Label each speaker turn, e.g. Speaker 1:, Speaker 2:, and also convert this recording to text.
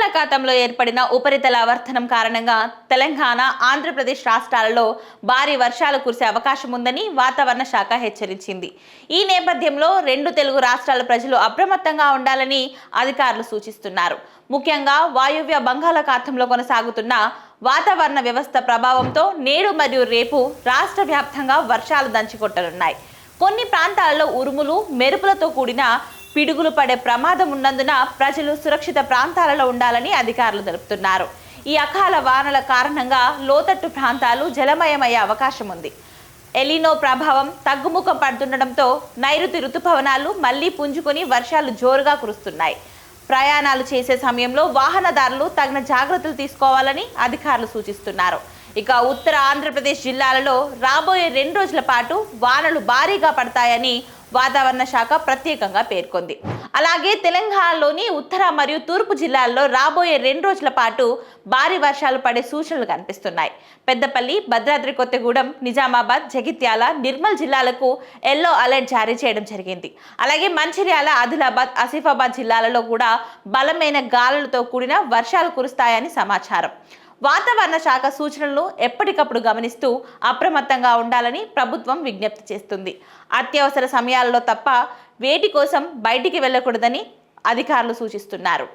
Speaker 1: బంగాళాఖాతంలో ఏర్పడిన ఉపరితల ఆవర్తనం కారణంగా తెలంగాణ, ఆంధ్రప్రదేశ్ రాష్ట్రాలలో భారీ వర్షాలు కురిసే అవకాశం ఉందని వాతావరణ శాఖ హెచ్చరించింది. ఈ నేపథ్యంలో రెండు తెలుగు రాష్ట్రాల ప్రజలు అప్రమత్తంగా ఉండాలని అధికారులు సూచిస్తున్నారు. ముఖ్యంగా వాయువ్య బంగాళాఖాతంలో కొనసాగుతున్న వాతావరణ వ్యవస్థ ప్రభావంతో నేడు మరియు రేపు రాష్ట్ర వ్యాప్తంగా వర్షాలు దంచికొట్టనున్నాయి. కొన్ని ప్రాంతాల్లో ఉరుములు, మెరుపులతో కూడిన పిడుగులు పడే ప్రమాదం ఉన్నందున ప్రజలు సురక్షిత ప్రాంతాలలో ఉండాలని అధికారులు తెలుపుతున్నారు. ఈ అకాల వానల కారణంగా లోతట్టు ప్రాంతాలు జలమయమయ్యే అవకాశం ఉంది. ఎలినో ప్రభావం తగ్గుముఖం పడుతుండటంతో నైరుతి రుతుపవనాలు మళ్లీ పుంజుకొని వర్షాలు జోరుగా కురుస్తున్నాయి. ప్రయాణాలు చేసే సమయంలో వాహనదారులు తగిన జాగ్రత్తలు తీసుకోవాలని అధికారులు సూచిస్తున్నారు. ఇక ఉత్తర ఆంధ్రప్రదేశ్ జిల్లాలలో రాబోయే 2 రోజుల పాటు వానలు భారీగా పడతాయని వాతావరణ శాఖ ప్రత్యేకంగా పేర్కొంది. అలాగే తెలంగాణలోని ఉత్తర మరియు తూర్పు జిల్లాల్లో రాబోయే 2 రోజుల పాటు భారీ వర్షాలు పడే సూచనలు కనిపిస్తున్నాయి. పెద్దపల్లి, భద్రాద్రి కొత్తగూడెం, నిజామాబాద్, జగిత్యాల, నిర్మల్ జిల్లాలకు ఎల్లో అలర్ట్ జారీ చేయడం జరిగింది. అలాగే మంచిర్యాల, ఆదిలాబాద్, ఆసిఫాబాద్ జిల్లాలలో కూడా బలమైన గాలులతో కూడిన వర్షాలు కురుస్తాయని సమాచారం. వాతావరణ శాఖ సూచనలను ఎప్పటికప్పుడు గమనిస్తూ అప్రమత్తంగా ఉండాలని ప్రభుత్వం విజ్ఞప్తి చేస్తుంది. అత్యవసర సమయాల్లో తప్ప వేటి కోసం బయటికి వెళ్ళకూడదని అధికారులు సూచిస్తున్నారు.